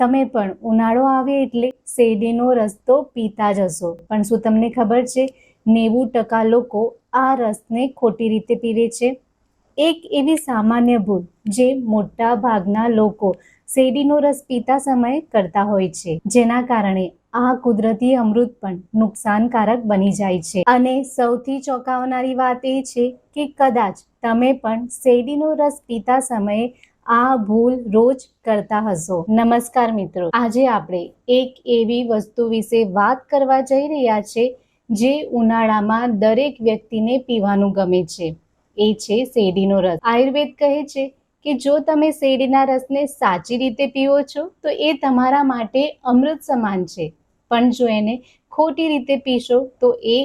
તમે પણ ઉનાળો આવે એટલે શેરડીનો રસ તો પીતા જ હશો, પણ શું તમને ખબર છે 90% લોકો આ રસને ખોટી રીતે પીવે છે? એક એવી સામાન્ય ભૂલ જે મોટા ભાગના લોકો શેરડીનો રસ પીતા સમયે કરતા હોય છે, જેના કારણે આ કુદરતી અમૃત પણ નુકસાનકારક બની જાય છે. અને સૌથી ચોંકાવનારી વાત એ છે કે કદાચ તમે પણ શેરડીનો રસ પીતા સમયે આ ભૂલ રોજ કરતા હશો. નમસ્કાર મિત્રો, આજે આપણે એક એવી વસ્તુ વિશે વાત કરવા જઈ રહ્યા છે જે ઉનાળામાં દરેક વ્યક્તિને પીવાનું ગમે છે. એ છે શેરડીનો રસ. આયુર્વેદ કહે છે કે જો તમે શેરડીના રસને સાચી રીતે પીવો છો તો એ તમારા માટે અમૃત સમાન છે, પણ જો એને ખોટી રીતે પીશો તો એ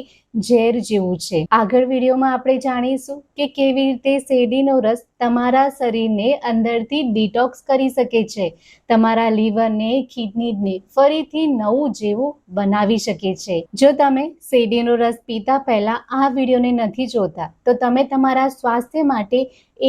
ઝેર જેવું છે. આગળ વિડીયોમાં આપણે જાણીશું કે કેવી રીતે શેરડીનો રસ તમારા શરીરને અંદરથી ડિટોક્સ કરી શકે છે, તમારા લીવરને, કિડનીને ફરીથી નવું જેવું બનાવી શકે છે. જો તમે શેરડીનો રસ પીતા પહેલા આ વિડીયોને નથી જોતા તો તમે તમારા સ્વાસ્થ્ય માટે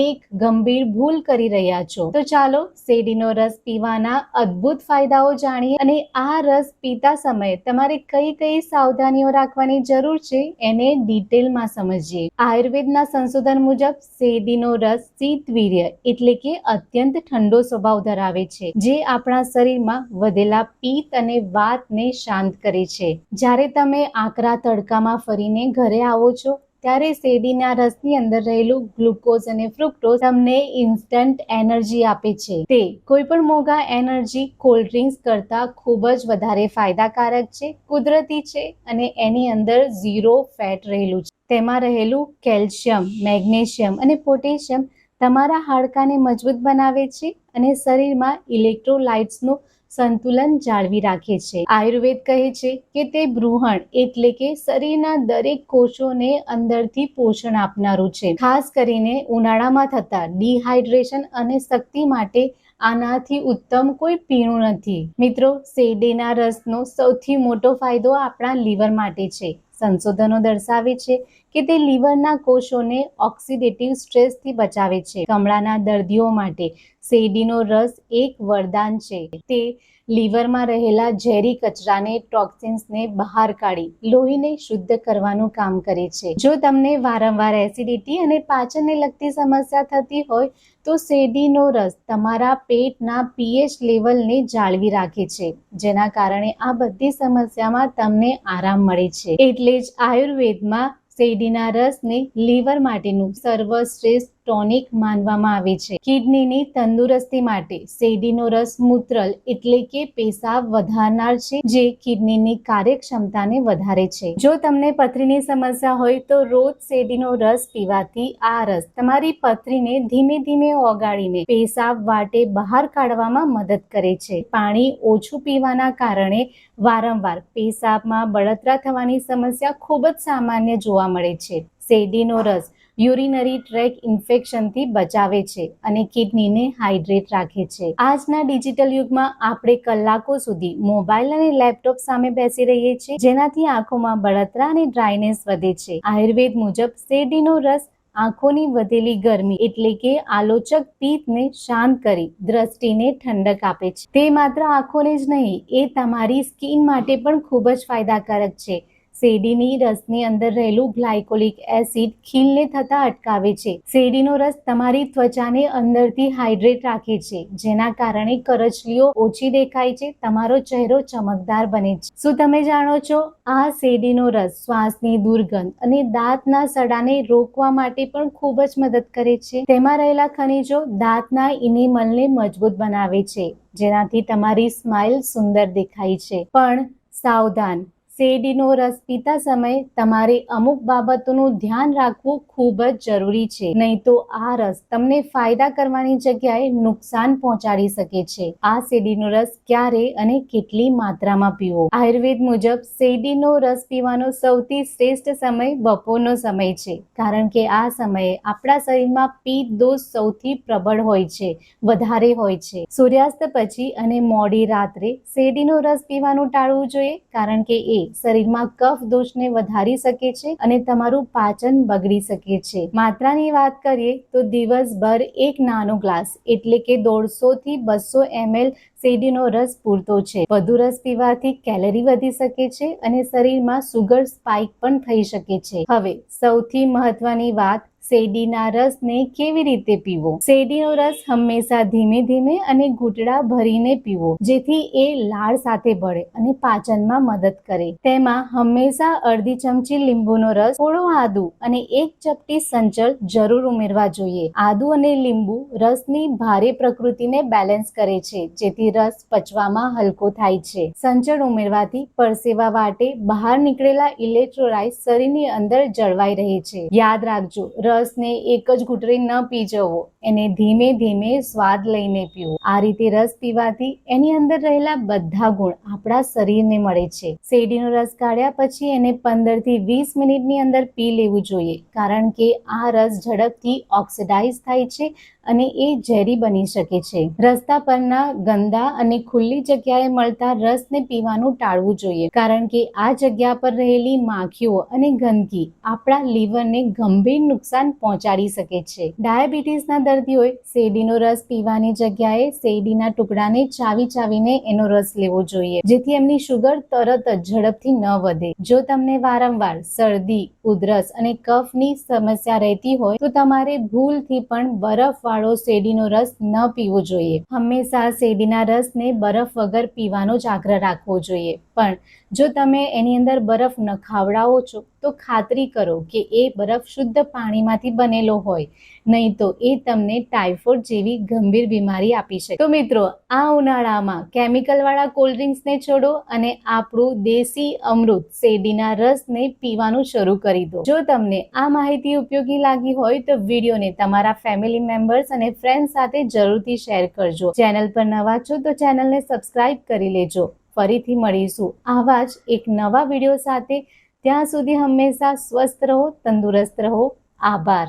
એક ગંભીર ભૂલ કરી રહ્યા છો. તો ચાલો શેરડીનો રસ પીવાના અદ્ભુત ફાયદાઓ જાણીએ અને આ રસ પીતા સમયે તમારે કઈ કઈ સાવધાનીઓ રાખવાની જરૂર છે એને ડિટેલમાં સમજીએ. આયુર્વેદના સંશોધન મુજબ શેરડીનો રસ શીતવીર્ય એટલે કે અત્યંત ઠંડો સ્વભાવ ધરાવે છે, જે આપણા શરીરમાં વધેલા પિત્ત અને વાતને શાંત કરે છે. જ્યારે તમે આકરા તડકામાં ફરીને ઘરે આવો છો ત્યારે શેરડીના રસની અંદર રહેલું ગ્લુકોઝ અને ફ્રુક્ટોઝ તમને ઇન્સ્ટન્ટ એનર્જી આપે છે. તે કોઈ પણ મોંઘા એનર્જી કોલ્ડ ડ્રિંક્સ કરતા ખૂબ જ વધારે ફાયદાકારક છે, કુદરતી છે અને એની અંદર ઝીરો ફેટ રહેલું છે. તેમાં રહેલું કેલ્શિયમ, મેગ્નેશિયમ અને પોટેશિયમ તમારા હાડકાને મજબૂત બનાવે છે અને શરીરમાં ઇલેક્ટ્રોલાઇટ્સનું સંતુલન જાળવી રાખે છે. આયુર્વેદ કહે છે કે તે બૃહણ એટલે કે શરીરના દરેક કોષોને અંદરથી પોષણ આપનારું છે. ખાસ કરીને ઉનાળામાં થતા ડિહાઇડ્રેશન અને શક્તિ માટે આનાથી ઉત્તમ કોઈ પીણું નથી. મિત્રો, શેરડીના રસનો સૌથી મોટો ફાયદો આપણા લીવર માટે છે. સંશોધનો દર્શાવે છે કે તે લીવરના કોષોને ઓક્સિડેટિવ સ્ટ્રેસથી બચાવે છે. કમળાના દર્દીઓ માટે શેરડીનો રસ એક વરદાન છે. તે લીવરમાં રહેલા ઝેરી કચરાને, ટોક્સિન્સને બહાર કાઢી લોહીને શુદ્ધ કરવાનું કામ કરે છે. જો તમને વારંવાર એસિડિટી અને પાચનને લગતી સમસ્યા થતી હોય તો શેરડીનો રસ તમારા પેટના pH લેવલને જાળવી રાખે છે, જેના કારણે આ બધી સમસ્યામાં તમને આરામ મળે છે. એટલે જ આયુર્વેદમાં શેરડીના રસને લીવર માટેનું સર્વશ્રેષ્ઠ ટોનિક માનવામાં આવે છે. કિડનીની તંદુરસ્તી માટે શેરડીનો રસ મૂત્રલ એટલે કે પેશાબ વધારનાર છે, જે કિડનીની કાર્યક્ષમતાને વધારે છે. જો તમને પથરીની સમસ્યા હોય તો રોજ શેરડીનો રસ પીવાથી આ રસ તમારી પથરીને ધીમે ધીમે ઓગાળીને પેશાબ વાટે બહાર કાઢવામાં મદદ કરે છે. પાણી ઓછું પીવાના કારણે વારંવાર પેશાબમાં બળતરા થવાની સમસ્યા ખૂબ જ સામાન્ય જોવા મળે છે. શેરડીનો રસ યુરિનરી ટ્રેક ઇન્ફેક્શનથી બચાવે છે અને કિડનીને હાઇડ્રેટ રાખે છે. આજના ડિજિટલ યુગમાં આપણે કલાકો સુધી મોબાઈલ અને લેપટોપ સામે બેસી રહીએ છીએ, જેનાથી આંખોમાં બળતરા અને ડ્રાયનેસ વધે છે. આયુર્વેદ મુજબ શેરડીનો રસ આંખોની વધેલી ગરમી એટલે કે આલોચક પિત્તને શાંત કરી દ્રષ્ટિને ઠંડક આપે છે. તે માત્ર આંખોને જ નહીં, એ તમારી સ્કિન માટે પણ ખૂબ જ ફાયદાકારક છે. શેરડીની રસની અંદર રહેલું ગ્લાયકોલિક એસિડ ખીલને થતા અટકાવે છે. શેરડીનો રસ તમારી ત્વચાને અંદરથી હાઇડ્રેટ રાખે છે, જેના કારણે કરચલીઓ ઓછી દેખાય છે, તમારો ચહેરો ચમકદાર બને છે. શું તમે જાણો છો, આ શેરડીનો રસ શ્વાસની દુર્ગંધ અને દાંતના સડાને રોકવા માટે પણ ખૂબ જ મદદ કરે છે. તેમાં રહેલા ખનિજો દાંતના ઇનેમલને મજબૂત બનાવે છે, જેનાથી તમારી સ્માઇલ સુંદર દેખાય છે. પણ સાવધાન, શેરડીનો રસ પીતા સમયે તમારે અમુક બાબતોનું ધ્યાન રાખવું ખૂબ જ જરૂરી છે, નહીં તો આ રસ તમને ફાયદા કરવાની જગ્યાએ નુકસાન પહોંચાડી શકે છે. આ શેરડીનો રસ ક્યારે અને કેટલી માત્રામાં પીવો? આયુર્વેદ મુજબ શેરડીનો રસ પીવાનો સૌથી શ્રેષ્ઠ સમય બપોરનો સમય છે, કારણ કે આ સમયે આપણા શરીરમાં પિત્ત દોષ સૌથી પ્રબળ હોય છે, વધારે હોય છે. સૂર્યાસ્ત પછી અને મોડી રાત્રે શેરડીનો રસ પીવાનું ટાળવું જોઈએ, કારણ કે એ શરીરમાં કફ દોષને વધારી શકે છે અને તમારું પાચન બગડી શકે છે. માત્રાની વાત કરીએ તો દિવસભર એક નાનો ગ્લાસ એટલે કે 150 થી 200 ml શેરડીનો રસ પૂરતો છે. વધુ રસ પીવાથી કેલરી વધી શકે છે અને શરીરમાં સુગર સ્પાઇક પણ થઈ શકે છે. હવે સૌથી મહત્વની વાત, શેરડીના રસને કેવી રીતે પીવો? શેરડીનો રસ હંમેશા ધીમે ધીમે અને ઘૂંટડા ભરીને પીવો, જેથી એ લાળ સાથે ભળે અને પાચનમાં મદદ કરે. તેમાં હંમેશા અડધી ચમચી લીંબુનો રસ, થોડો આદુ અને એક ચપટી સંચળ જરૂર ઉમેરવા જોઈએ. આદુ અને લીંબુ રસની ભારે પ્રકૃતિને બેલેન્સ કરે છે, જેથી રસ પચવામાં હલકો થાય છે. સંચળ ઉમેરવાથી પરસેવા વાટે બહાર નીકળેલા ઇલેક્ટ્રોલાઇટ શરીરની અંદર જળવાઈ રહે છે. યાદ રાખજો, રસને એક જ ઘૂંટડે ન પી જવો, એને ધીમે ધીમે સ્વાદ લઈને પીવો. આ રીતે રસ પીવાથી એની અંદર રહેલા બધા ગુણ આપણા શરીરને મળે છે. શેરડીનો રસ કાઢ્યા પછી એને 15 થી 20 મિનિટની અંદર પી લેવું જોઈએ, કારણ કે આ રસ ઝડપથી ઓક્સિડાઇઝ થાય છે અને એ ઝેરી બની શકે છે. રસ્તા પરના ગંદા અને ખુલ્લી જગ્યાએ મળતા રસને પીવાનું ટાળવું જોઈએ, કારણ કે આ જગ્યા પર રહેલી માખીઓ અને ગંદકી આપણા લીવરને ગંભીર નુકસાન પહોંચાડી શકે છે. ડાયાબિટીસના દર્દીઓએ શેરડીનો રસ પીવાની જગ્યાએ શેરડીના ટુકડાને ચાવીને એનો રસ લેવો જોઈએ, જેથી એમની શુગર તરત જ ઝડપથી ન વધે. જો તમને વારંવાર શરદી, ઉધરસ અને કફની સમસ્યા રહેતી હોય તો તમારે ભૂલથી પણ બરફવાળો શેરડીનો રસ ન પીવો જોઈએ. હંમેશા શેરડીના રસને બરફ વગર પીવાનો જ આગ્રહ રાખવો જોઈએ, પણ જો તમે એની અંદર બરફ નખાવડાવો છો તો ખાતરી કરો કે એ બરફ શુદ્ધ પાણીમાંથી બનેલો હોય, નહીં તો એ તમને ટાઇફોઇડ જેવી ગંભીર બીમારી આપી શકે. તો મિત્રો, આ ઉનાળામાં કેમિકલવાળા કોલ્ડ ડ્રિંક્સને છોડો અને આપણું દેશી અમૃત શેરડીના રસને પીવાનું શરૂ કરી દો. જો તમને આ માહિતી ઉપયોગી લાગી હોય તો વિડીયોને તમારા ફેમિલી મેમ્બર્સ અને ફ્રેન્ડ્સ સાથે જરૂરથી શેર કરજો. ચેનલ પર નવા છો તો ચેનલને સબસ્ક્રાઇબ કરી લેજો. ફરીથી મળીશું આવા જ એક નવા વિડીયો સાથે. ત્યાં સુધી હંમેશા સ્વસ્થ રહો, તંદુરસ્ત રહો. આભાર.